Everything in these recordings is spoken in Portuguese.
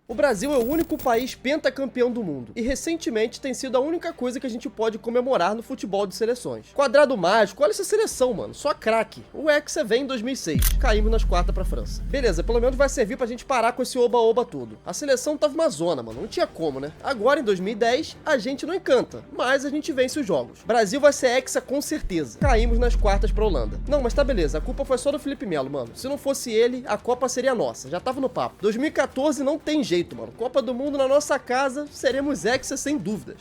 O Brasil é o único país pentacampeão do mundo, e recentemente tem sido a única coisa que a gente pode comemorar no futebol de seleções. Quadrado mágico, olha essa seleção, mano, só craque. O Hexa vem em 2006, caímos nas quartas pra França. Beleza, pelo menos vai servir pra gente parar com esse oba-oba todo. A seleção tava uma zona, mano, não tinha como, né? Agora, em 2010, a gente não encanta, mas a gente vence os jogos. Brasil vai ser Hexa com certeza. Caímos nas quartas pra Holanda. Não, mas tá beleza, a culpa foi só do Felipe Melo, mano. Se não fosse ele, a Copa seria nossa, já tava no papo. 2014 não tem jeito, mano. Copa do Mundo na nossa casa, seremos Hexa sem dúvidas.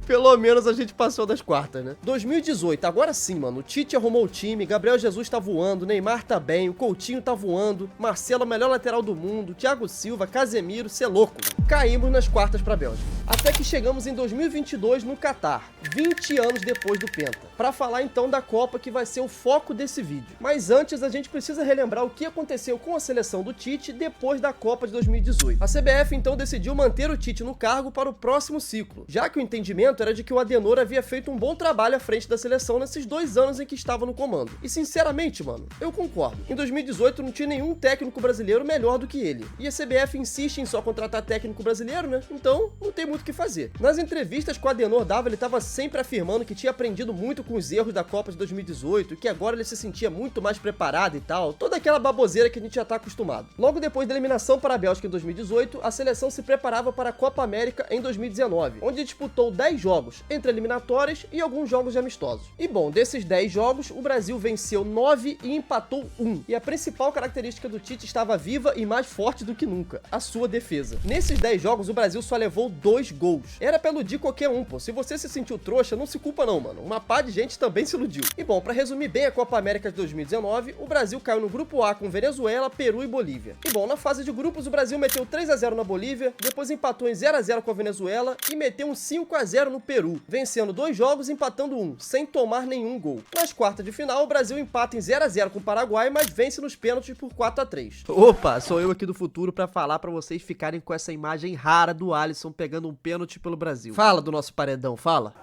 Pelo menos a gente passou das quartas, né? 2018, agora sim, mano. O Tite arrumou o time, Gabriel Jesus tá voando, Neymar tá bem, o Coutinho tá voando, Marcelo, melhor lateral do mundo, Thiago Silva, Casemiro, cê é louco. Caímos nas quartas pra Bélgica. Até que chegamos em 2022 no Catar, 20 anos depois do Penta, pra falar então da Copa que vai ser o foco desse vídeo. Mas antes a gente precisa relembrar o que aconteceu com a seleção do Tite depois da Copa de 2018. A CBF então decidiu manter o Tite no cargo para o próximo ciclo, já que o entendimento era de que o Adenor havia feito um bom trabalho à frente da seleção nesses 2 anos em que estava no comando. E sinceramente, mano, eu concordo. Em 2018 não tinha nenhum técnico brasileiro melhor do que ele. E a CBF insiste em só contratar técnico brasileiro, né? Então, não tem muito o que fazer. Nas entrevistas que o Adenor dava, ele estava sempre afirmando que tinha aprendido muito com os erros da Copa de 2018, que agora ele se sentia muito mais preparado e tal. Toda aquela baboseira que a gente já tá acostumado. Logo depois da eliminação para a Bélgica em 2018, a seleção se preparava para a Copa América em 2019, onde disputou 10 jogos, entre eliminatórias e alguns jogos de amistosos. E bom, desses 10 jogos, o Brasil venceu 9 e empatou 1. E a principal característica do Tite estava viva e mais forte do que nunca, a sua defesa. Nesses 10 jogos, o Brasil só levou 2 gols. Era pra iludir qualquer um, pô. Se você se sentiu trouxa, não se culpa não, mano. Uma pá de gente também se iludiu. E bom, pra resumir bem a Copa América de 2019, o Brasil caiu no grupo A com Venezuela, Peru e Bolívia. E bom, na fase de grupos, o Brasil meteu 3-0 na Bolívia, depois empatou em 0-0 com a Venezuela e meteu um 5-0 no Peru, vencendo 2 jogos e empatando 1, sem tomar nenhum gol. Nas quartas de final, o Brasil empata em 0-0 com o Paraguai, mas vence nos pênaltis por 4-3. Opa, sou eu aqui do futuro pra falar pra vocês ficarem com essa imagem rara do Alisson pegando um pênalti pelo Brasil. Fala do nosso paredão, fala.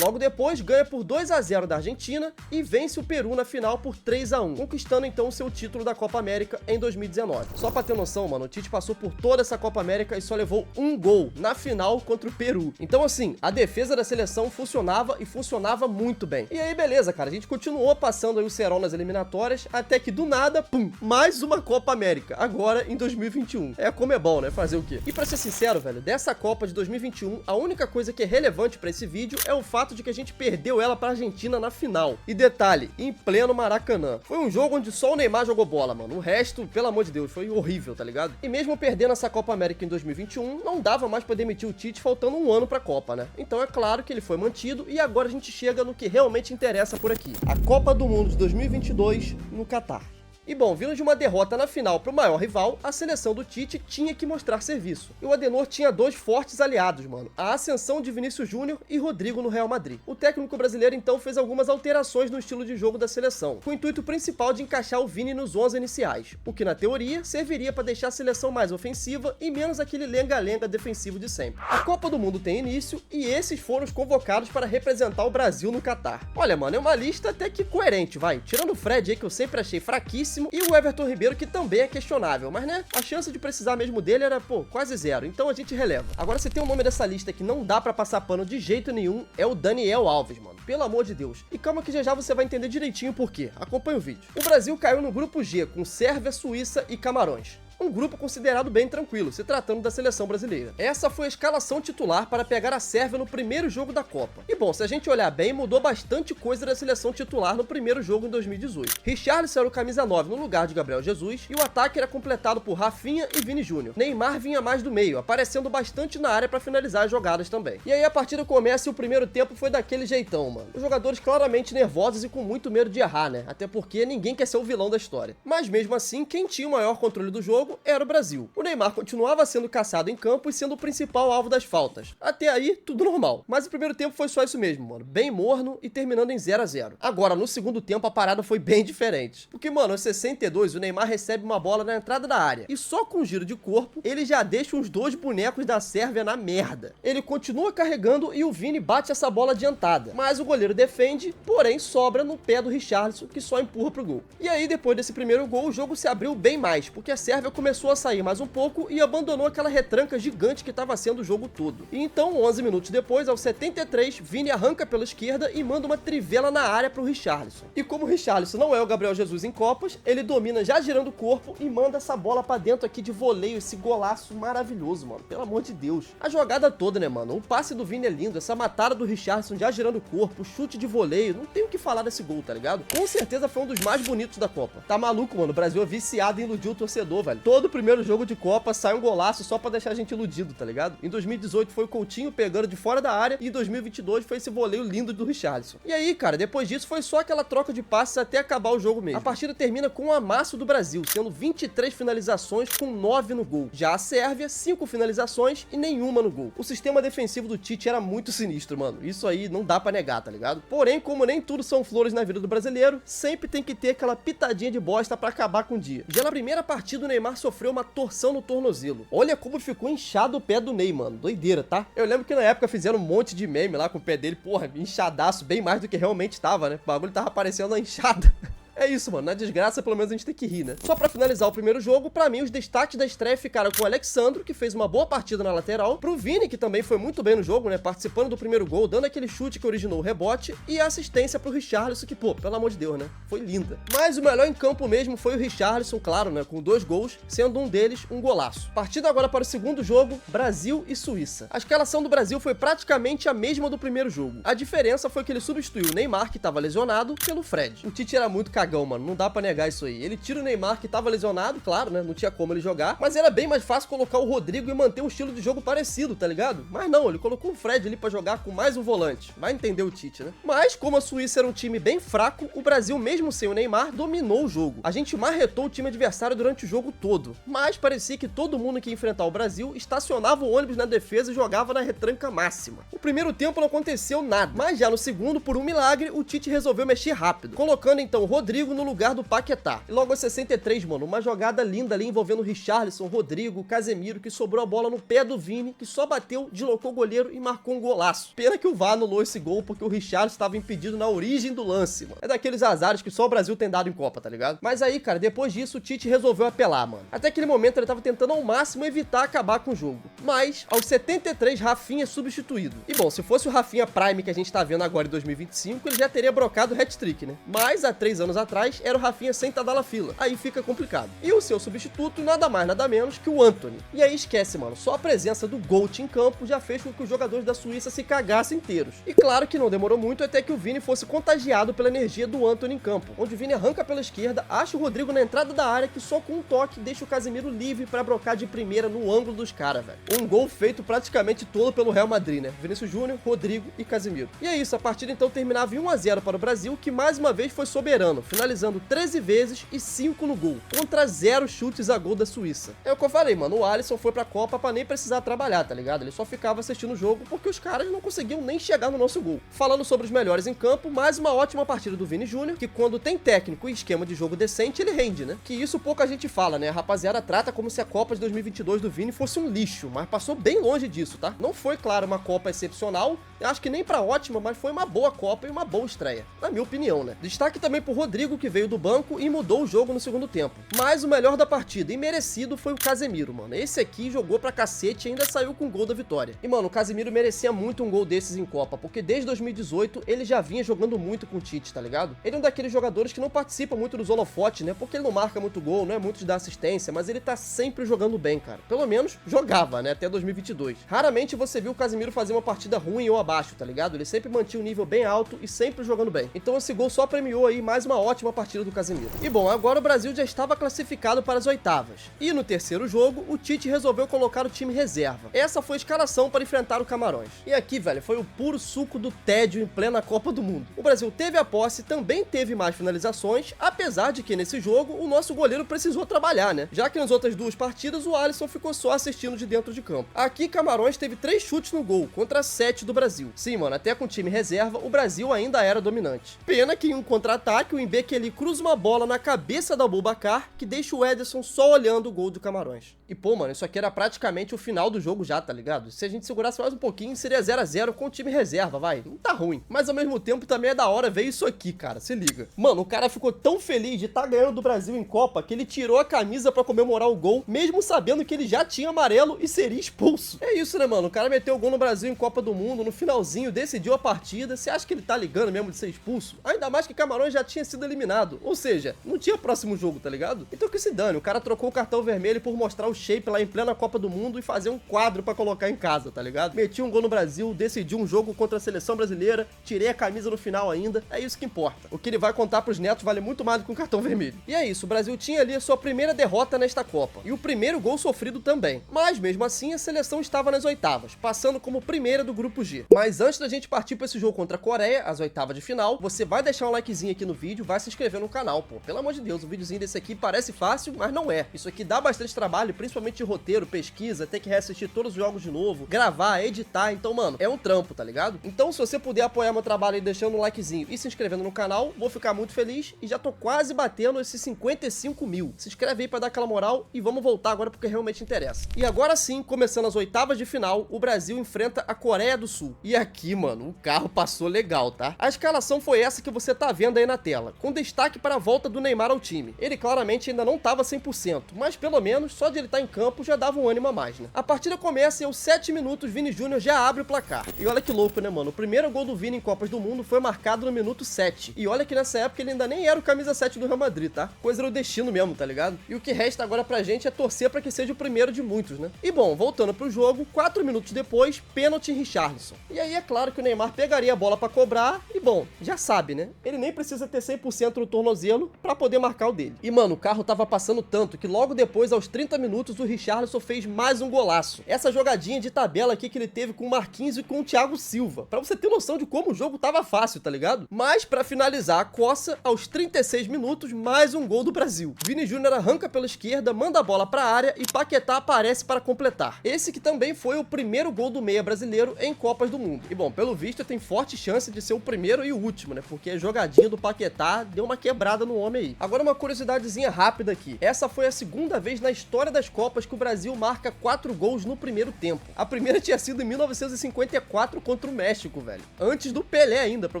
Logo depois, ganha por 2-0 da Argentina e vence o Peru na final por 3-1, conquistando então o seu título da Copa América em 2019. Só pra ter noção, mano, o Tite passou por toda essa Copa América e só levou um gol na final contra o Peru. Então assim, a defesa da seleção funcionava e funcionava muito bem. E aí beleza, cara, a gente continuou passando aí o cerol nas eliminatórias, até que do nada, pum, mais uma Copa América, agora em 2021. É como é bom, né? Fazer o quê? E pra ser sincero, velho, dessa Copa de 2021, a única coisa que é relevante pra esse vídeo é o fato de que a gente perdeu ela pra Argentina na final. E detalhe, em pleno Maracanã. Foi um jogo onde só o Neymar jogou bola, mano. O resto, pelo amor de Deus, foi horrível, tá ligado? E mesmo perdendo essa Copa América em 2021, não dava mais pra demitir o Tite faltando um ano pra Copa, né? Então é claro que ele foi mantido e agora a gente chega no que realmente interessa por aqui. A Copa do Mundo de 2022 no Catar. E bom, vindo de uma derrota na final para o maior rival, a seleção do Tite tinha que mostrar serviço. E o Adenor tinha 2 fortes aliados, mano. A ascensão de Vinícius Júnior e Rodrigo no Real Madrid. O técnico brasileiro então fez algumas alterações no estilo de jogo da seleção, com o intuito principal de encaixar o Vini nos 11 iniciais, o que na teoria serviria para deixar a seleção mais ofensiva e menos aquele lenga-lenga defensivo de sempre. A Copa do Mundo tem início e esses foram os convocados para representar o Brasil no Catar. Olha, mano, é uma lista até que coerente, vai. Tirando o Fred aí, que eu sempre achei fraquíssimo, e o Everton Ribeiro, que também é questionável, mas né, a chance de precisar mesmo dele era, pô, quase 0, então a gente releva. Agora, se tem um nome dessa lista que não dá pra passar pano de jeito nenhum, é o Daniel Alves, mano, pelo amor de Deus. E calma que já você vai entender direitinho por quê, acompanha o vídeo. O Brasil caiu no grupo G, com Sérvia, Suíça e Camarões. Um grupo considerado bem tranquilo, se tratando da seleção brasileira. Essa foi a escalação titular para pegar a Sérvia no primeiro jogo da Copa. E bom, se a gente olhar bem, mudou bastante coisa da seleção titular no primeiro jogo em 2018. Richarlison era o camisa 9 no lugar de Gabriel Jesus, e o ataque era completado por Rafinha e Vini Júnior. Neymar vinha mais do meio, aparecendo bastante na área para finalizar as jogadas também. E aí a partida começa e o primeiro tempo foi daquele jeitão, mano. Os jogadores claramente nervosos e com muito medo de errar, né? Até porque ninguém quer ser o vilão da história. Mas mesmo assim, quem tinha o maior controle do jogo era o Brasil. O Neymar continuava sendo caçado em campo e sendo o principal alvo das faltas. Até aí, tudo normal. Mas o primeiro tempo foi só isso mesmo, mano. Bem morno e terminando em 0-0. Agora, no segundo tempo, a parada foi bem diferente. Porque, mano, aos 62, o Neymar recebe uma bola na entrada da área. E só com um giro de corpo, ele já deixa os 2 bonecos da Sérvia na merda. Ele continua carregando e o Vini bate essa bola adiantada. Mas o goleiro defende, porém sobra no pé do Richarlison, que só empurra pro gol. E aí, depois desse primeiro gol, o jogo se abriu bem mais, porque a Sérvia começou começou a sair mais um pouco e abandonou aquela retranca gigante que estava sendo o jogo todo. E então, 11 minutos depois, aos 73, Vini arranca pela esquerda e manda uma trivela na área pro Richarlison. E como o Richarlison não é o Gabriel Jesus em Copas, ele domina já girando o corpo e manda essa bola pra dentro aqui de voleio, esse golaço maravilhoso, mano. Pelo amor de Deus. A jogada toda, né, mano? O passe do Vini é lindo, essa matada do Richarlison já girando o corpo, chute de voleio, não tem o que falar desse gol, tá ligado? Com certeza foi um dos mais bonitos da Copa. Tá maluco, mano? O Brasil é viciado em iludir o torcedor, velho. Todo primeiro jogo de Copa sai um golaço só pra deixar a gente iludido, tá ligado? Em 2018 foi o Coutinho pegando de fora da área e em 2022 foi esse voleio lindo do Richarlison. E aí, cara, depois disso foi só aquela troca de passes até acabar o jogo mesmo. A partida termina com um amasso do Brasil, sendo 23 finalizações com 9 no gol. Já a Sérvia, 5 finalizações e nenhuma no gol. O sistema defensivo do Tite era muito sinistro, mano. Isso aí não dá pra negar, tá ligado? Porém, como nem tudo são flores na vida do brasileiro, sempre tem que ter aquela pitadinha de bosta pra acabar com o dia. Já na primeira partida, o Neymar sofreu uma torção no tornozelo. Olha como ficou inchado o pé do Ney, mano. Doideira, tá? Eu lembro que na época fizeram um monte de meme lá com o pé dele, porra, inchadaço, bem mais do que realmente tava, né? O bagulho tava parecendo uma inchada. É isso, mano. Na desgraça, pelo menos a gente tem que rir, né? Só pra finalizar o primeiro jogo, pra mim, os destaques da estreia ficaram com o Alexandro, que fez uma boa partida na lateral, pro Vini, que também foi muito bem no jogo, né? Participando do primeiro gol, dando aquele chute que originou o rebote, e a assistência pro Richarlison, que, pô, pelo amor de Deus, né? Foi linda. Mas o melhor em campo mesmo foi o Richarlison, claro, né? Com 2 gols, sendo um deles um golaço. Partindo agora para o segundo jogo, Brasil e Suíça. A escalação do Brasil foi praticamente a mesma do primeiro jogo. A diferença foi que ele substituiu o Neymar, que tava lesionado, pelo Fred. O Tite era muito cagão, mano. Não dá pra negar isso aí. Ele tira o Neymar, que tava lesionado, claro, né? Não tinha como ele jogar. Mas era bem mais fácil colocar o Rodrigo e manter um estilo de jogo parecido, tá ligado? Mas não, ele colocou o Fred ali pra jogar com mais um volante. Vai entender o Tite, né? Mas, como a Suíça era um time bem fraco, o Brasil, mesmo sem o Neymar, dominou o jogo. A gente marretou o time adversário durante o jogo todo. Mas parecia que todo mundo que ia enfrentar o Brasil estacionava o ônibus na defesa e jogava na retranca máxima. O primeiro tempo não aconteceu nada. Mas já no segundo, por um milagre, o Tite resolveu mexer rápido, colocando então o Rodrigo no lugar do Paquetá. E logo aos 63, mano, uma jogada linda ali envolvendo Richarlison, Rodrigo, Casemiro, que sobrou a bola no pé do Vini, que só bateu, deslocou o goleiro e marcou um golaço. Pena que o VAR anulou esse gol porque o Richarlison estava impedido na origem do lance, mano. É daqueles azares que só o Brasil tem dado em Copa, tá ligado? Mas aí, cara, depois disso, o Tite resolveu apelar, mano. Até aquele momento ele tava tentando ao máximo evitar acabar com o jogo. Mas, aos 73, Rafinha é substituído. E bom, se fosse o Rafinha Prime que a gente tá vendo agora em 2025, ele já teria brocado o hat-trick, né? Mas, há 3 anos atrás, era o Rafinha sem estar na fila. Aí fica complicado. E o seu substituto, nada mais, nada menos que o Antony. E aí esquece, mano. Só a presença do Gold em campo já fez com que os jogadores da Suíça se cagassem inteiros. E claro que não demorou muito até que o Vini fosse contagiado pela energia do Antony em campo, onde o Vini arranca pela esquerda, acha o Rodrigo na entrada da área, que só com um toque deixa o Casemiro livre pra brocar de primeira no ângulo dos caras, velho. Um gol feito praticamente todo pelo Real Madrid, né? Vinícius Júnior, Rodrigo e Casemiro. E é isso, a partida então terminava em 1-0 para o Brasil, que mais uma vez foi soberano, finalizando 13 vezes e 5 no gol, contra 0 chutes a gol da Suíça. É o que eu falei, mano, o Alisson foi pra Copa pra nem precisar trabalhar, tá ligado? Ele só ficava assistindo o jogo porque os caras não conseguiam nem chegar no nosso gol. Falando sobre os melhores em campo, mais uma ótima partida do Vini Júnior, que quando tem técnico e esquema de jogo decente, ele rende, né? Que isso pouca gente fala, né? A rapaziada trata como se a Copa de 2022 do Vini fosse um lixo, mas passou bem longe disso, tá? Não foi, claro, uma Copa excepcional, eu acho que nem pra ótima, mas foi uma boa Copa e uma boa estreia, na minha opinião, né? Destaque também pro Rodrigo, que veio do banco e mudou o jogo no segundo tempo. Mas o melhor da partida, e merecido, foi o Casemiro, mano. Esse aqui jogou pra cacete e ainda saiu com o gol da vitória. E, mano, o Casemiro merecia muito um gol desses em Copa, porque desde 2018 ele já vinha jogando muito com o Tite, tá ligado? Ele é um daqueles jogadores que não participa muito dos holofotes, né? Porque ele não marca muito gol, não é muito de dar assistência, mas ele tá sempre jogando bem, cara. Pelo menos jogava, né? Até 2022. Raramente você viu o Casemiro fazer uma partida ruim ou abaixo, tá ligado? Ele sempre mantinha um nível bem alto e sempre jogando bem. Então esse gol só premiou aí mais uma ótima partida do Casemiro. E bom, agora o Brasil já estava classificado para as oitavas. E no terceiro jogo, o Tite resolveu colocar o time reserva. Essa foi a escalação para enfrentar o Camarões. E aqui, velho, foi o puro suco do tédio em plena Copa do Mundo. O Brasil teve a posse, também teve mais finalizações, apesar de que nesse jogo o nosso goleiro precisou trabalhar, né? Já que nas outras duas partidas o Alisson ficou só assistindo de dentro de de campo. Aqui, Camarões teve 3 chutes no gol, contra 7 do Brasil. Sim, mano, até com o time reserva, o Brasil ainda era dominante. Pena que em um contra-ataque, o Mbekele cruza uma bola na cabeça da Abubakar, que deixa o Ederson só olhando o gol do Camarões. E pô, mano, isso aqui era praticamente o final do jogo já, tá ligado? Se a gente segurasse mais um pouquinho, seria 0 a 0 com o time reserva, vai. Não tá ruim. Mas ao mesmo tempo também é da hora ver isso aqui, cara. Se liga. Mano, o cara ficou tão feliz de estar ganhando do Brasil em Copa que ele tirou a camisa pra comemorar o gol, mesmo sabendo que ele já tinha amarelo e seria expulso. É isso, né, mano? O cara meteu o gol no Brasil em Copa do Mundo, no finalzinho, decidiu a partida. Você acha que ele tá ligando mesmo de ser expulso? Ainda mais que Camarões já tinha sido eliminado. Ou seja, não tinha próximo jogo, tá ligado? Então que se dane. O cara trocou o cartão vermelho por mostrar o shape lá em plena Copa do Mundo e fazer um quadro pra colocar em casa, tá ligado? Meti um gol no Brasil, decidi um jogo contra a seleção brasileira, tirei a camisa no final ainda. É isso que importa. O que ele vai contar pros netos vale muito mais do que um cartão vermelho. E é isso, o Brasil tinha ali a sua primeira derrota nesta Copa. E o primeiro gol sofrido também. Mas mesmo assim, a seleção estava nas oitavas, passando como primeira do grupo G. Mas antes da gente partir pra esse jogo contra a Coreia, as oitavas de final, você vai deixar um likezinho aqui no vídeo, vai se inscrever no canal, pô. Pelo amor de Deus, um videozinho desse aqui parece fácil, mas não é. Isso aqui dá bastante trabalho, principalmente de roteiro, pesquisa, ter que reassistir todos os jogos de novo, gravar, editar, então, mano, é um trampo, tá ligado? Então, se você puder apoiar meu trabalho aí deixando um likezinho e se inscrevendo no canal, vou ficar muito feliz e já tô quase batendo esses 55 mil. Se inscreve aí pra dar aquela moral e vamos voltar agora porque realmente interessa. E agora sim, começando as oitavas de final, o Brasil enfrenta a Coreia do Sul. E aqui, mano, o carro passou legal, tá? A escalação foi essa que você tá vendo aí na tela, com destaque para a volta do Neymar ao time. Ele claramente ainda não tava 100%, mas pelo menos só de ele estar em campo já dava um ânimo a mais, né? A partida começa e aos 7 minutos Vini Júnior já abre o placar. E olha que louco, né, mano? O primeiro gol do Vini em Copas do Mundo foi marcado no minuto 7. E olha que nessa época ele ainda nem era o camisa 7 do Real Madrid, tá? Coisa do destino mesmo, tá ligado? E o que resta agora pra gente é torcer pra que seja o primeiro de muitos, né? E bom, voltando pro jogo, 4 minutos depois, pênalti em Richarlison. E aí é claro que o Neymar pegaria a bola pra cobrar e bom, já sabe, né? Ele nem precisa ter 100% no tornozelo pra poder marcar o dele. E mano, o carro tava passando tanto que logo depois, aos 30 minutos, o Richarlison fez mais um golaço. Essa jogadinha de tabela aqui que ele teve com o Marquinhos e com o Thiago Silva. Pra você ter noção de como o jogo tava fácil, tá ligado? Mas pra finalizar a coça, aos 36 minutos, mais um gol do Brasil. Vini Júnior arranca pela esquerda, manda a bola pra área e Paquetá aparece para completar. Esse que também foi o primeiro gol do meia brasileiro em Copas do Mundo. E bom, pelo visto tem forte chance de ser o primeiro e o último, né? Porque a jogadinha do Paquetá deu uma quebrada no homem aí. Agora uma curiosidadezinha rápida aqui. Essa foi a segunda vez na história das Copas que o Brasil marca 4 gols no primeiro tempo. A primeira tinha sido em 1954 contra o México, velho. Antes do Pelé ainda, pra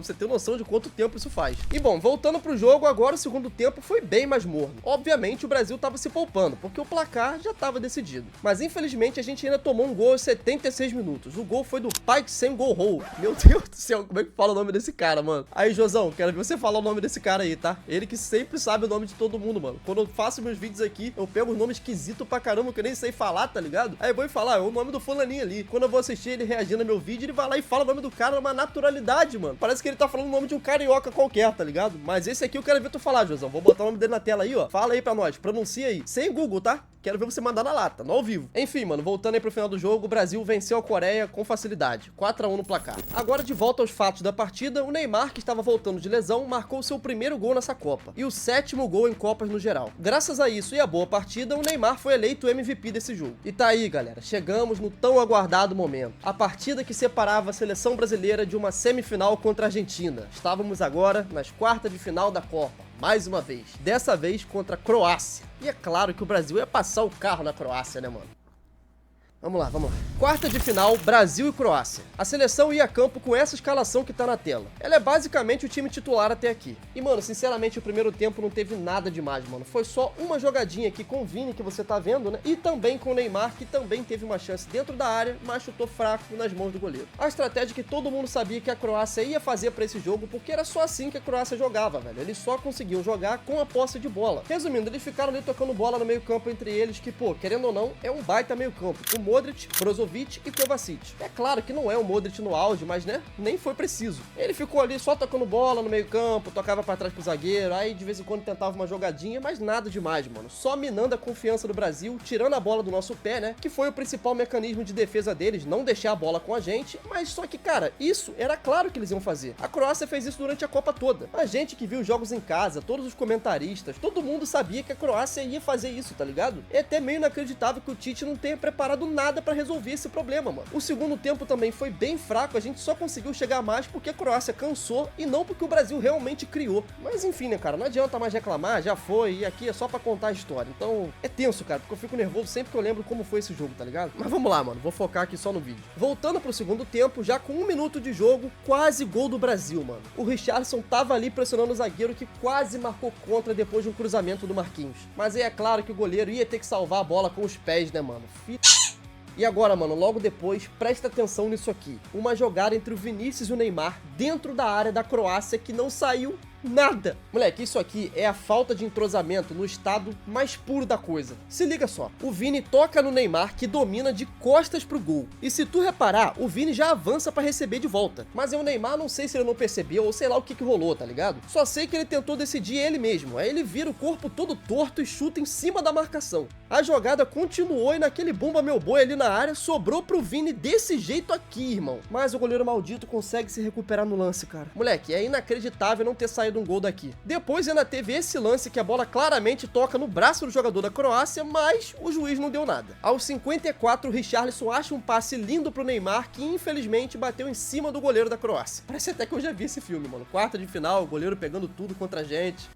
você ter noção de quanto tempo isso faz. E bom, voltando pro jogo, agora o segundo tempo foi bem mais morno. Obviamente o Brasil tava se poupando, porque o placar já tava decidido. Mas infelizmente a gente ainda tomou um gol aos 76 minutos. O gol foi do Paik Sen Go Ho. Meu Deus do céu, como é que fala o nome desse cara, mano? Aí, Josão, quero ver você falar o nome desse cara aí, tá? Ele que sempre sabe o nome de todo mundo, mano. Quando eu faço meus vídeos aqui, eu pego um nome esquisito pra caramba que eu nem sei falar, tá ligado? Aí eu vou falar, é o nome do fulaninho ali. Quando eu vou assistir ele reagindo ao meu vídeo, ele vai lá e fala o nome do cara numa naturalidade, mano. Parece que ele tá falando o nome de um carioca qualquer, tá ligado? Mas esse aqui eu quero ver tu falar, Josão. Vou botar o nome dele na tela aí, ó. Fala aí pra nós, pronuncia aí. Sem Google, tá? Quero ver você mandar na lata, no ao vivo. Enfim, mano, voltando aí pro final do jogo, o Brasil venceu a Coreia com facilidade. 4 a 1 no placar. Agora, de volta aos fatos da partida, o Neymar, que estava voltando de lesão, marcou seu primeiro gol nessa Copa. E o 7º gol em Copas no geral. Graças a isso e a boa partida, o Neymar foi eleito o MVP desse jogo. E tá aí, galera, chegamos no tão aguardado momento. A partida que separava a seleção brasileira de uma semifinal contra a Argentina. Estávamos agora nas quartas de final da Copa. Mais uma vez. Dessa vez contra a Croácia. E é claro que o Brasil ia passar o carro na Croácia, né, mano? Vamos lá, vamos lá. Quarta de final, Brasil e Croácia. A seleção ia a campo com essa escalação que tá na tela. Ela é basicamente o time titular até aqui. E, mano, sinceramente, o primeiro tempo não teve nada demais, mano. Foi só uma jogadinha aqui com o Vini, que você tá vendo, né? E também com o Neymar, que também teve uma chance dentro da área, mas chutou fraco nas mãos do goleiro. A estratégia que todo mundo sabia que a Croácia ia fazer pra esse jogo, porque era só assim que a Croácia jogava, velho. Eles só conseguiam jogar com a posse de bola. Resumindo, eles ficaram ali tocando bola no meio campo entre eles, que, pô, querendo ou não, é um baita meio campo. O Modric, Brozovic e Kovacic. É claro que não é o Modric no auge, mas né, nem foi preciso. Ele ficou ali só tocando bola no meio campo, tocava pra trás pro zagueiro, aí de vez em quando tentava uma jogadinha, mas nada demais, mano. Só minando a confiança do Brasil, tirando a bola do nosso pé, né, que foi o principal mecanismo de defesa deles, não deixar a bola com a gente, mas só que, cara, isso era claro que eles iam fazer. A Croácia fez isso durante a Copa toda. A gente que viu os jogos em casa, todos os comentaristas, todo mundo sabia que a Croácia ia fazer isso, tá ligado? É até meio inacreditável que o Tite não tenha preparado nada nada pra resolver esse problema, mano. O segundo tempo também foi bem fraco, a gente só conseguiu chegar mais porque a Croácia cansou e não porque o Brasil realmente criou. Mas enfim, né, cara, não adianta mais reclamar, já foi, e aqui é só pra contar a história. Então, é tenso, cara, porque eu fico nervoso sempre que eu lembro como foi esse jogo, tá ligado? Mas vamos lá, mano, vou focar aqui só no vídeo. Voltando pro segundo tempo, já com 1 minuto de jogo, quase gol do Brasil, mano. O Richarlison tava ali pressionando o zagueiro que quase marcou contra depois de um cruzamento do Marquinhos. Mas aí é claro que o goleiro ia ter que salvar a bola com os pés, né, mano? E agora, mano, logo depois, presta atenção nisso aqui. Uma jogada entre o Vinícius e o Neymar dentro da área da Croácia que não saiu nada. Moleque, isso aqui é a falta de entrosamento no estado mais puro da coisa. Se liga só, o Vini toca no Neymar que domina de costas pro gol. E se tu reparar, o Vini já avança pra receber de volta. Mas o Neymar não sei se ele não percebeu ou sei lá o que rolou, tá ligado? Só sei que ele tentou decidir ele mesmo. Aí ele vira o corpo todo torto e chuta em cima da marcação. A jogada continuou e naquele bumba meu boi ali na área sobrou pro Vini desse jeito aqui, irmão. Mas o goleiro maldito consegue se recuperar no lance, cara. Moleque, é inacreditável não ter saído um gol daqui. Depois ainda teve esse lance que a bola claramente toca no braço do jogador da Croácia, mas o juiz não deu nada. Aos 54, o Richarlison acha um passe lindo pro Neymar, que infelizmente bateu em cima do goleiro da Croácia. Parece até que eu já vi esse filme, mano. Quarta de final, o goleiro pegando tudo contra a gente.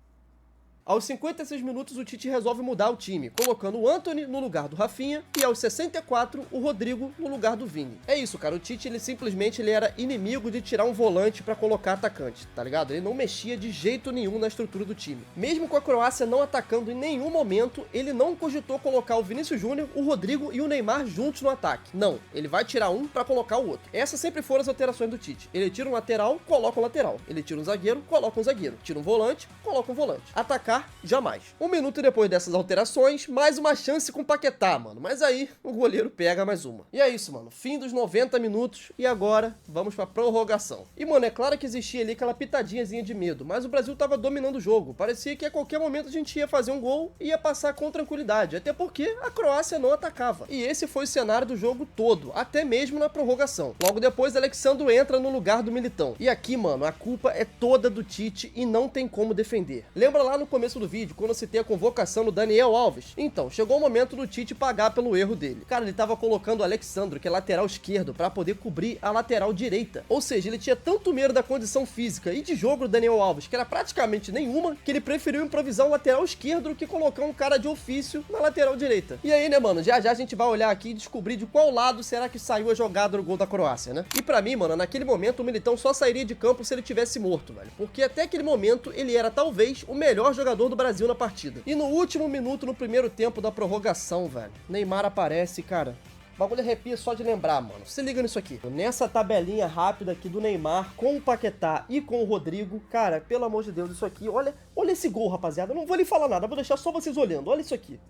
Aos 56 minutos, o Tite resolve mudar o time, colocando o Antony no lugar do Rafinha e aos 64, o Rodrigo no lugar do Vini. É isso, cara, o Tite, ele simplesmente era inimigo de tirar um volante pra colocar atacante, tá ligado? Ele não mexia de jeito nenhum na estrutura do time. Mesmo com a Croácia não atacando em nenhum momento, ele não cogitou colocar o Vinícius Júnior, o Rodrigo e o Neymar juntos no ataque. Não, ele vai tirar um pra colocar o outro. Essas sempre foram as alterações do Tite. Ele tira um lateral, coloca um lateral. Ele tira um zagueiro, coloca um zagueiro. Tira um volante, coloca um volante. Atacar jamais. 1 minuto depois dessas alterações, mais uma chance com o Paquetá, mano. Mas aí, o goleiro pega mais uma. E é isso, mano. Fim dos 90 minutos e agora vamos pra prorrogação. E, mano, é claro que existia ali aquela pitadinhazinha de medo, mas o Brasil tava dominando o jogo. Parecia que a qualquer momento a gente ia fazer um gol e ia passar com tranquilidade, até porque a Croácia não atacava. E esse foi o cenário do jogo todo, até mesmo na prorrogação. Logo depois, Alexandro entra no lugar do Militão. E aqui, mano, a culpa é toda do Tite e não tem como defender. Lembra lá no começo do vídeo, quando eu citei a convocação do Daniel Alves? Então, chegou o momento do Tite pagar pelo erro dele. Cara, ele tava colocando o Alexandro, que é lateral esquerdo, pra poder cobrir a lateral direita. Ou seja, ele tinha tanto medo da condição física e de jogo do Daniel Alves, que era praticamente nenhuma, que ele preferiu improvisar um lateral esquerdo do que colocar um cara de ofício na lateral direita. E aí, né, mano, já já a gente vai olhar aqui e descobrir de qual lado será que saiu a jogada do gol da Croácia, né? E pra mim, mano, naquele momento o Militão só sairia de campo se ele tivesse morto, velho. Porque até aquele momento ele era talvez o melhor jogador do Brasil na partida. E no último minuto, no primeiro tempo da prorrogação, velho, Neymar aparece, cara. O bagulho arrepia só de lembrar, mano. Se liga nisso aqui. Nessa tabelinha rápida aqui do Neymar com o Paquetá e com o Rodrigo, cara, pelo amor de Deus, isso aqui, olha esse gol, rapaziada. Eu não vou lhe falar nada, vou deixar só vocês olhando. Olha isso aqui.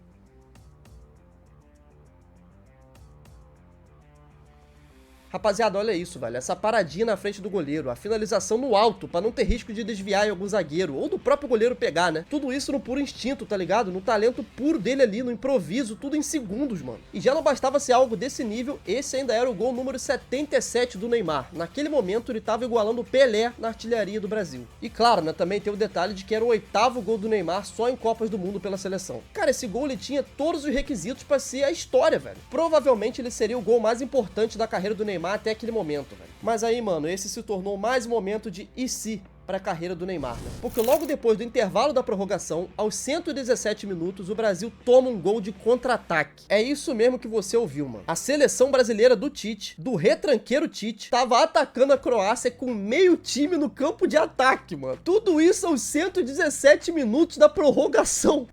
Rapaziada, olha isso, velho. Essa paradinha na frente do goleiro, a finalização no alto, pra não ter risco de desviar em algum zagueiro, ou do próprio goleiro pegar, né? Tudo isso no puro instinto, tá ligado? No talento puro dele ali, no improviso, tudo em segundos, mano. E já não bastava ser algo desse nível, esse ainda era o gol número 77 do Neymar. Naquele momento, ele tava igualando o Pelé na artilharia do Brasil. E claro, né, também tem o detalhe de que era o 8º gol do Neymar só em Copas do Mundo pela seleção. Cara, esse gol, ele tinha todos os requisitos pra ser a história, velho. Provavelmente ele seria o gol mais importante da carreira do Neymar até aquele momento, velho. Mas aí, mano, esse se tornou mais um momento de e se para a carreira do Neymar, né? Porque logo depois do intervalo da prorrogação, aos 117 minutos, o Brasil toma um gol de contra-ataque. É isso mesmo que você ouviu, mano. A seleção brasileira do Tite, do retranqueiro Tite, tava atacando a Croácia com meio time no campo de ataque, mano. Tudo isso aos 117 minutos da prorrogação.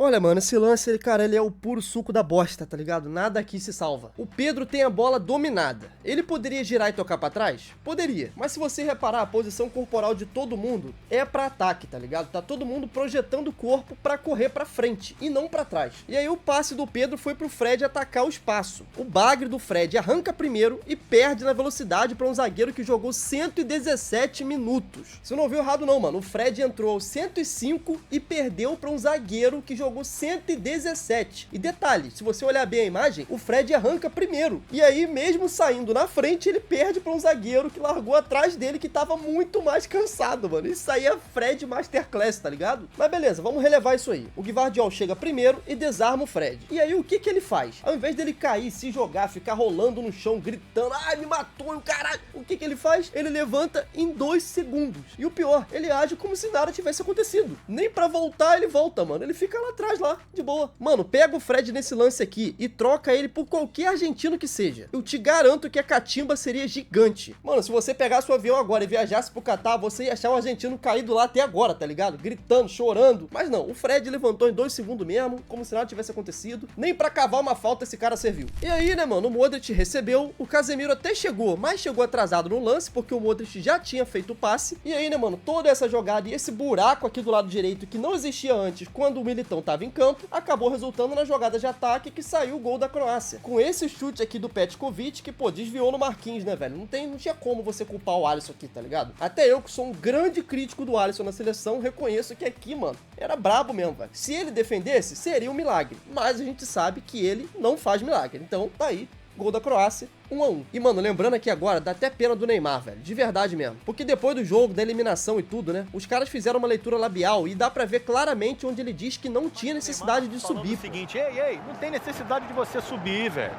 Olha, mano, esse lance, cara, ele é o puro suco da bosta, tá ligado? Nada aqui se salva. O Pedro tem a bola dominada. Ele poderia girar e tocar pra trás? Poderia. Mas se você reparar, a posição corporal de todo mundo é pra ataque, tá ligado? Tá todo mundo projetando o corpo pra correr pra frente e não pra trás. E aí o passe do Pedro foi pro Fred atacar o espaço. O bagre do Fred arranca primeiro e perde na velocidade pra um zagueiro que jogou 117 minutos. Você não ouviu errado não, mano. O Fred entrou aos 105 e perdeu pra um zagueiro que jogou jogou 117. E detalhe, se você olhar bem a imagem, o Fred arranca primeiro. E aí, mesmo saindo na frente, ele perde para um zagueiro que largou atrás dele, que tava muito mais cansado, mano. Isso aí é Fred Masterclass, tá ligado? Mas beleza, vamos relevar isso aí. O Gvardiol chega primeiro e desarma o Fred. E aí, o que que ele faz? Ao invés dele cair, se jogar, ficar rolando no chão, gritando, ai, me matou, o caralho. O que que ele faz? Ele levanta em 2 segundos. E o pior, ele age como se nada tivesse acontecido. Nem pra voltar ele volta, mano. Ele fica lá atrás, lá, de boa. Mano, pega o Fred nesse lance aqui e troca ele por qualquer argentino que seja. Eu te garanto que a catimba seria gigante. Mano, se você pegasse o avião agora e viajasse pro Catar, você ia achar o argentino caído lá até agora, tá ligado? Gritando, chorando. Mas não, o Fred levantou em 2 segundos mesmo, como se nada tivesse acontecido. Nem pra cavar uma falta esse cara serviu. E aí, né, mano, o Modric recebeu, o Casemiro até chegou, mas chegou atrasado no lance, porque o Modric já tinha feito o passe. E aí, né, mano, toda essa jogada e esse buraco aqui do lado direito que não existia antes, quando o Militão tava em campo, acabou resultando na jogada de ataque que saiu o gol da Croácia. Com esse chute aqui do Petkovic, que, pô, desviou no Marquinhos, né, velho? Não tinha como você culpar o Alisson aqui, tá ligado? Até eu, que sou um grande crítico do Alisson na seleção, reconheço que aqui, mano, era brabo mesmo, velho. Se ele defendesse, seria um milagre. Mas a gente sabe que ele não faz milagre. Então, tá aí. Gol da Croácia, 1-1. E, mano, lembrando aqui agora, dá até pena do Neymar, velho. De verdade mesmo. Porque depois do jogo, da eliminação e tudo, né? Os caras fizeram uma leitura labial e dá pra ver claramente onde ele diz que não tinha necessidade de subir. O seguinte, ei, não tem necessidade de você subir, velho.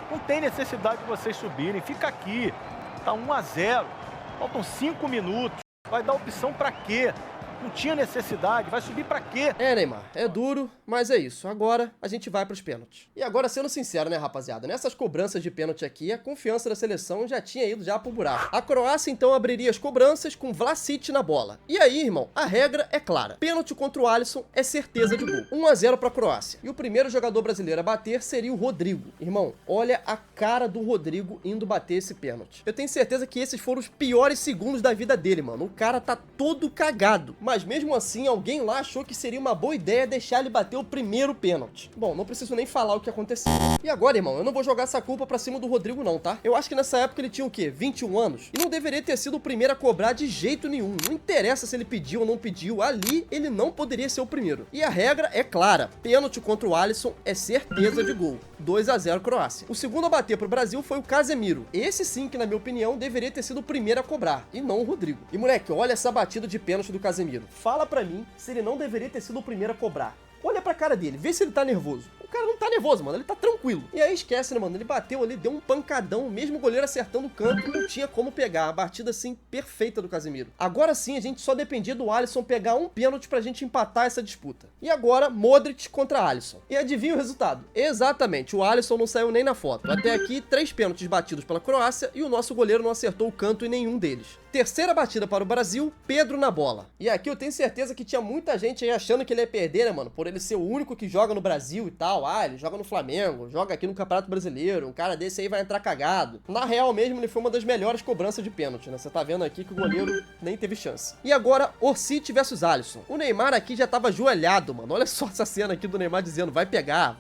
Não tem necessidade de vocês subirem. Fica aqui. Tá 1-0. Faltam 5 minutos. Vai dar opção pra quê? Não tinha necessidade, vai subir pra quê? É, Neymar, é duro, mas é isso. Agora a gente vai pros pênaltis. E agora, sendo sincero, né, rapaziada? Nessas cobranças de pênalti aqui, a confiança da seleção já tinha ido já pro buraco. A Croácia, então, abriria as cobranças com Vlasic na bola. E aí, irmão, a regra é clara. Pênalti contra o Alisson é certeza de gol. 1-0 pra Croácia. E o primeiro jogador brasileiro a bater seria o Rodrigo. Irmão, olha a cara do Rodrigo indo bater esse pênalti. Eu tenho certeza que esses foram os piores segundos da vida dele, mano. O cara tá todo cagado. Mas mesmo assim, alguém lá achou que seria uma boa ideia deixar ele bater o primeiro pênalti. Bom, não preciso nem falar o que aconteceu. E agora, irmão, eu não vou jogar essa culpa pra cima do Rodrigo não, tá? Eu acho que nessa época ele tinha o quê? 21 anos? E não deveria ter sido o primeiro a cobrar de jeito nenhum. Não interessa se ele pediu ou não pediu, ali ele não poderia ser o primeiro. E a regra é clara. Pênalti contra o Alisson é certeza de gol. 2-0 Croácia. O segundo a bater pro Brasil foi o Casemiro. Esse sim que, na minha opinião, deveria ter sido o primeiro a cobrar, e não o Rodrigo. E, moleque, olha essa batida de pênalti do Casemiro. Fala pra mim se ele não deveria ter sido o primeiro a cobrar. Olha pra cara dele, vê se ele tá nervoso. O cara não tá nervoso, mano, ele tá tranquilo. E aí esquece, né, mano, ele bateu ali, deu um pancadão, mesmo o goleiro acertando o canto, não tinha como pegar. A batida, assim, perfeita do Casemiro. Agora sim, a gente só dependia do Alisson pegar um pênalti pra gente empatar essa disputa. E agora, Modric contra Alisson. E adivinha o resultado? Exatamente, o Alisson não saiu nem na foto. Até aqui, 3 pênaltis batidos pela Croácia e o nosso goleiro não acertou o canto em nenhum deles. Terceira batida para o Brasil, Pedro na bola. E aqui eu tenho certeza que tinha muita gente aí achando que ele ia perder, né, mano? Por ele ser o único que joga no Brasil e tal. Ah, ele joga no Flamengo, joga aqui no Campeonato Brasileiro. Um cara desse aí vai entrar cagado. Na real mesmo, ele foi uma das melhores cobranças de pênalti, né? Você tá vendo aqui que o goleiro nem teve chance. E agora, Orsic versus Alisson. O Neymar aqui já tava ajoelhado, mano. Olha só essa cena aqui do Neymar dizendo, vai pegar,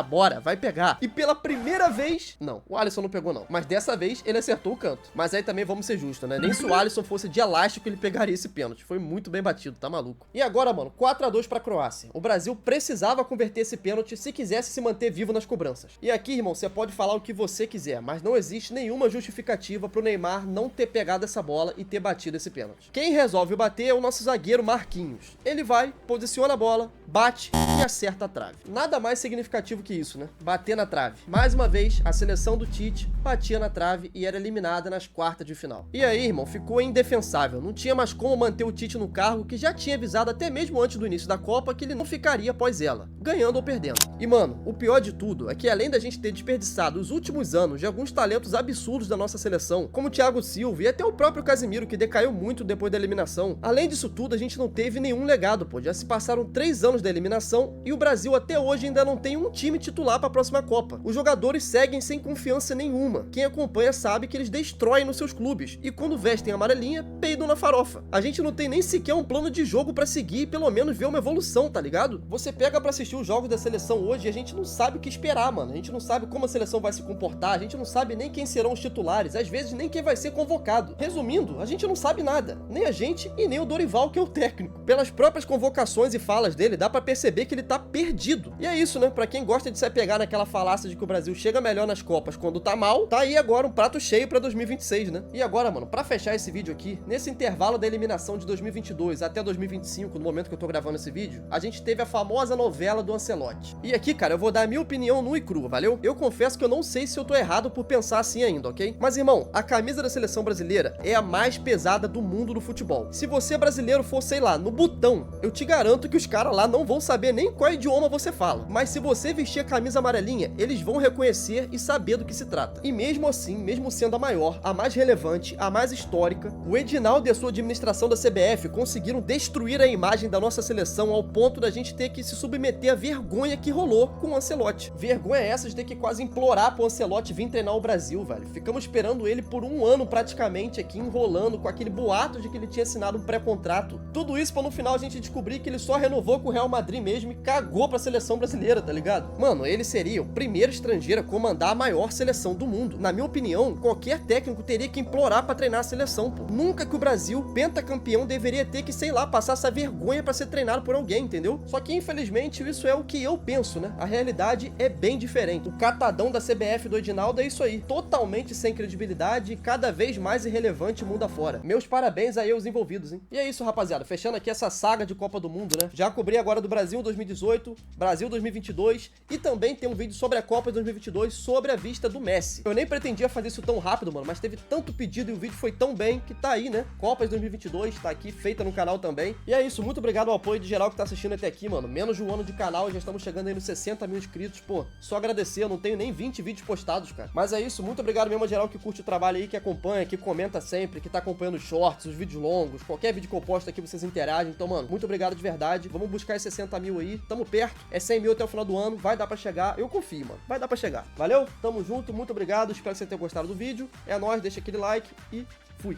bora, vai pegar. E pela primeira vez... Não, o Alisson não pegou não. Mas dessa vez, ele acertou o canto. Mas aí também vamos ser justos, né? Nem se o Alisson fosse de elástico, ele pegaria esse pênalti. Foi muito bem batido, tá maluco. E agora, mano, 4-2 pra Croácia. O Brasil precisava converter esse pênalti se quisesse se manter vivo nas cobranças. E aqui, irmão, você pode falar o que você quiser, mas não existe nenhuma justificativa pro Neymar não ter pegado essa bola e ter batido esse pênalti. Quem resolve bater é o nosso zagueiro Marquinhos. Ele vai, posiciona a bola, bate e acerta a trave. Nada mais significativo que isso, né? Bater na trave. Mais uma vez, a seleção do Tite batia na trave e era eliminada nas quartas de final. E aí, irmão, ficou indefensável. Não tinha mais como manter o Tite no cargo, que já tinha avisado até mesmo antes do início da Copa que ele não ficaria após ela, ganhando ou perdendo. E, mano, o pior de tudo é que além da gente ter desperdiçado os últimos anos de alguns talentos absurdos da nossa seleção, como o Thiago Silva e até o próprio Casemiro, que decaiu muito depois da eliminação, além disso tudo, a gente não teve nenhum legado, pô. Já se passaram 3 anos da eliminação e o Brasil até hoje ainda não tem um time titular para a próxima Copa. Os jogadores seguem sem confiança nenhuma. Quem acompanha sabe que eles destroem nos seus clubes. E quando vestem a amarelinha peidam na farofa. A gente não tem nem sequer um plano de jogo pra seguir e pelo menos ver uma evolução, tá ligado? Você pega pra assistir os jogos da seleção hoje e a gente não sabe o que esperar, mano. A gente não sabe como a seleção vai se comportar, a gente não sabe nem quem serão os titulares, às vezes nem quem vai ser convocado. Resumindo, a gente não sabe nada, nem a gente e nem o Dorival, que é o técnico. Pelas próprias convocações e falas dele, dá pra perceber que ele tá perdido. E é isso, né? Pra quem gosta de se apegar naquela falácia de que o Brasil chega melhor nas Copas quando tá mal, tá aí agora um prato cheio pra 2026, né? E agora, mano, pra fechar esse vídeo aqui, nesse intervalo da eliminação de 2022 até 2025, no momento que eu tô gravando esse vídeo, a gente teve a famosa novela do Ancelotti. E aqui, cara, eu vou dar a minha opinião nua e crua, valeu? Eu confesso que eu não sei se eu tô errado por pensar assim ainda, ok? Mas, irmão, a camisa da seleção brasileira é a mais pesada do mundo do futebol. Se você brasileiro for, sei lá, no Butão, eu te garanto que os caras lá não vão saber nem qual idioma você fala. Mas se você vestir a camisa amarelinha, eles vão reconhecer e saber do que se trata. E mesmo assim, mesmo sendo a maior, a mais relevante, a mais histórica, o Edinaldo e a sua administração da CBF conseguiram destruir a imagem da nossa seleção ao ponto da gente ter que se submeter à vergonha que rolou com o Ancelotti. Vergonha essa de ter que quase implorar pro Ancelotti vir treinar o Brasil, velho. Ficamos esperando ele por um ano praticamente aqui, enrolando com aquele boato de que ele tinha assinado um pré-contrato. Tudo isso pra no final a gente descobrir que ele só renovou com o Real Madrid mesmo e cagou pra seleção brasileira, tá ligado? Mano, ele seria o primeiro estrangeiro a comandar a maior seleção do mundo. Na minha opinião, qualquer técnico teria que implorar pra treinar a seleção, pô. Nunca que o Brasil, pentacampeão, deveria ter que, sei lá, passar essa vergonha pra ser treinado por alguém, entendeu? Só que, infelizmente, isso é o que eu penso, né? A realidade é bem diferente. O catadão da CBF do Edinaldo é isso aí. Totalmente sem credibilidade e cada vez mais irrelevante mundo afora. Meus parabéns aí aos envolvidos, hein? E é isso, rapaziada. Fechando aqui essa saga de Copa do Mundo, né? Já cobri agora do Brasil 2018, Brasil 2022 e também tem um vídeo sobre a Copa de 2022 sobre a vista do Messi. Eu nem pretendia fazer isso tão rápido, mano, mas teve tanto pedido e o vídeo foi tão bem que tá aí, né? Copa de 2022, tá aqui, feita no canal também. E é isso, muito obrigado ao apoio de geral que tá assistindo até aqui, mano. Menos de um ano de canal e já estamos chegando aí nos 60 mil inscritos. Pô, só agradecer, eu não tenho nem 20 vídeos postados, cara. Mas é isso, muito obrigado mesmo a geral que curte o trabalho aí, que acompanha, que comenta sempre, que tá acompanhando os shorts, os vídeos longos, qualquer vídeo que eu posto aqui vocês interagem. Então, mano, muito obrigado de verdade. Vamos buscar esses 60 mil aí, tamo perto. É 100 mil até o final do ano, vai dar pra chegar. Eu confio, mano, vai dar pra chegar. Valeu? Tamo junto, muito obrigado, espero que você tenha gostado do vídeo. É nóis, deixa aquele like e fui.